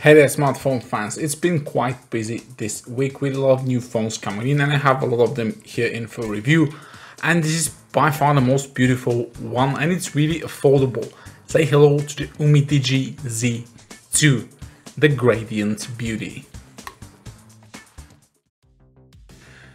Hey there, smartphone fans. It's been quite busy this week with a lot of new phones coming in, and I have a lot of them here in for review. And this is by far the most beautiful one, and it's really affordable. Say hello to the UMIDIGI Z2, the Gradient Beauty.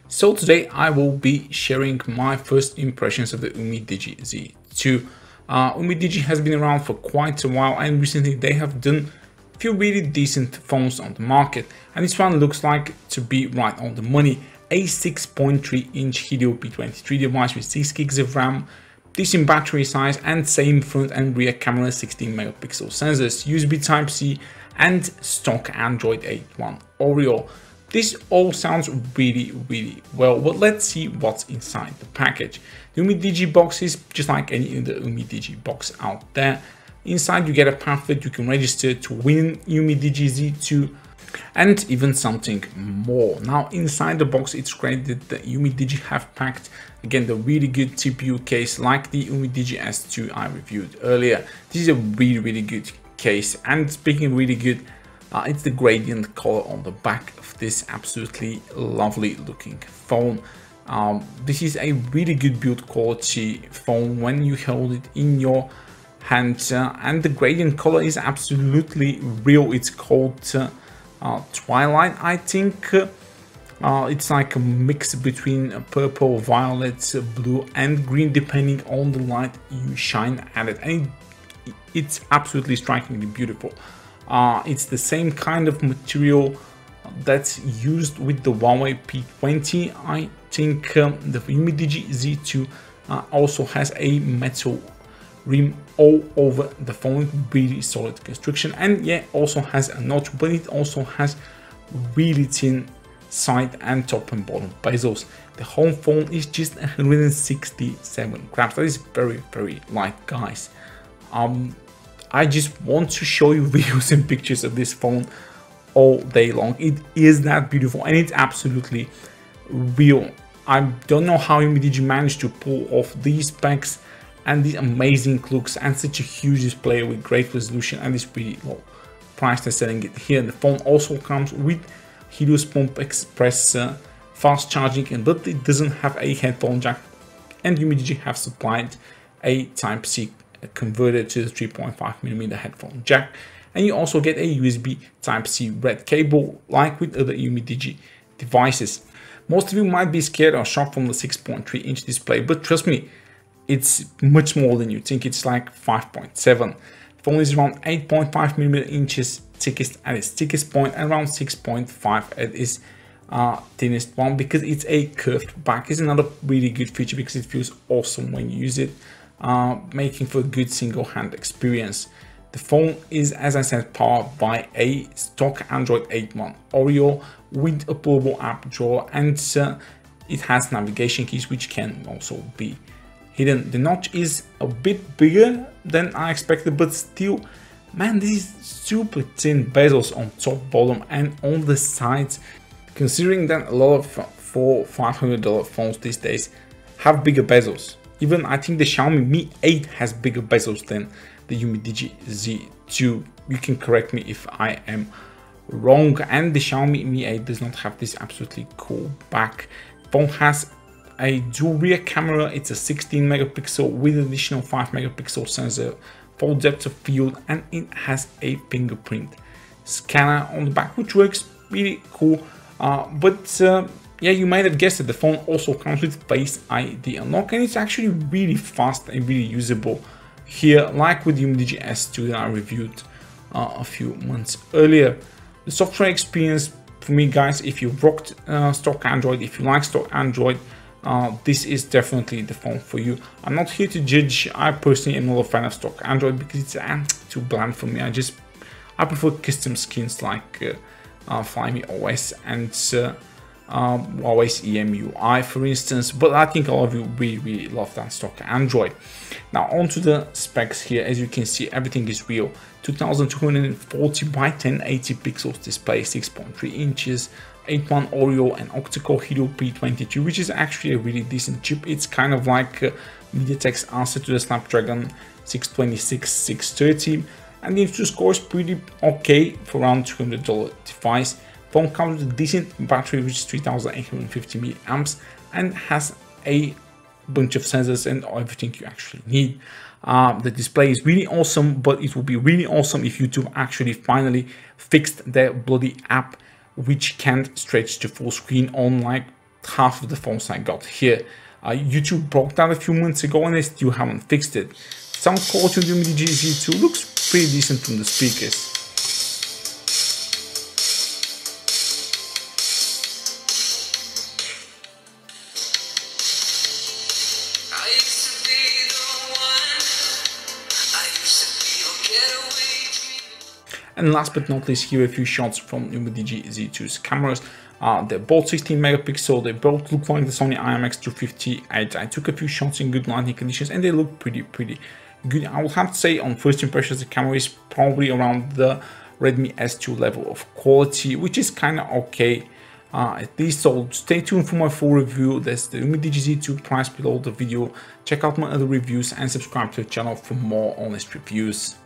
So today I will be sharing my first impressions of the UMIDIGI Z2. UMIDIGI has been around for quite a while, and recently they have done few really decent phones on the market, and this one looks like to be right on the money. A 6.3-inch Helio P23 device with 6 gigs of RAM, decent battery size, and same front and rear camera, 16 megapixel sensors, USB Type-C, and stock Android 8.1 Oreo. This all sounds really well, but let's see what's inside the package. The UMIDIGI box is just like any other UMIDIGI box out there. Inside you get a pamphlet you can register to win UMIDIGI Z2 and even something more. Now inside the box it's credited that UMIDIGI have packed again the really good TPU case like the UMIDIGI S2 I reviewed earlier. This is a really good case, and speaking of really good, it's the gradient color on the back of this absolutely lovely looking phone. This is a really good build quality phone when you hold it in your hand, and the gradient color is absolutely real. It's called Twilight, I think. It's like a mix between purple, violet, blue and green depending on the light you shine at it, and it's absolutely strikingly beautiful. It's the same kind of material that's used with the Huawei P20. I think the UMIDIGI Z2 also has a metal rim all over the phone, really solid construction, and yeah, also has a notch, but it also has really thin side and top and bottom bezels. The whole phone is just 167 grams. That is very light, guys. I just want to show you videos and pictures of this phone all day long. It is that beautiful, and it's absolutely real. I don't know how UMIDIGI managed to pull off these specs and these amazing looks and such a huge display with great resolution and this pretty low price they're selling it here. The phone also comes with Helio's Pump Express fast charging, but it doesn't have a headphone jack, and UMIDIGI have supplied a Type-C converter to the 3.5mm headphone jack, and you also get a USB Type-C red cable like with other UMIDIGI devices. Most of you might be scared or shocked from the 6.3-inch display, but trust me, it's much more than you think. It's like 5.7. The phone is around 8.5mm inches thickest at its thickest point, and around 6.5 at its thinnest one, because it's a curved back. Is another really good feature because it feels awesome when you use it, making for a good single-hand experience. The phone is, as I said, powered by a stock Android 8.1 Oreo with a pullable app drawer, and it has navigation keys which can also be hidden. The notch is a bit bigger than I expected, but still, man, this is super thin bezels on top, bottom and on the sides, considering that a lot of $400-500 phones these days have bigger bezels. Even I think the Xiaomi Mi 8 has bigger bezels than the UMIDIGI Z2. You can correct me if I am wrong. And the Xiaomi Mi 8 does not have this absolutely cool back. Phone has a dual rear camera. It's a 16 megapixel with additional 5 megapixel sensor for depth of field, and it has a fingerprint scanner on the back, which works really cool. Yeah, you might have guessed it, the phone also comes with Face ID unlock, and it's actually really fast and really usable here, like with the UMIDIGI S2 that I reviewed a few months earlier. The software experience for me, guys, if you rocked stock Android, if you like stock Android, this is definitely the phone for you. I'm not here to judge. I personally am not a fan of stock Android because it's too bland for me. I prefer custom skins like Flyme OS and Huawei's EMUI, for instance, but I think all of you really love that stock Android. Now onto the specs here. As you can see, everything is real. 2240 by 1080 pixels display, 6.3 inches, 8.1 Oreo and Octa-Core Helio P23, which is actually a really decent chip. It's kind of like MediaTek's answer to the Snapdragon 626, 630. and the initial score is pretty okay for around $200 device. Phone comes with a decent battery, which is 3850 milliamps, and has a bunch of sensors and everything you actually need. The display is really awesome, but it would be really awesome if YouTube actually finally fixed their bloody app, which can't stretch to full screen on like half of the phones I got here. YouTube broke that a few months ago and they still haven't fixed it. Sound quality on the UMIDIGI Z2 looks pretty decent from the speakers. And last but not least, here are a few shots from UMIDIGI Z2's cameras. They're both 16 megapixel, they both look like the Sony IMX250. I took a few shots in good lighting conditions and they look pretty good. I will have to say on first impressions the camera is probably around the Redmi S2 level of quality, which is kind of okay. At least, so stay tuned for my full review. There's the UMIDIGI Z2 price below the video. Check out my other reviews and subscribe to the channel for more honest reviews.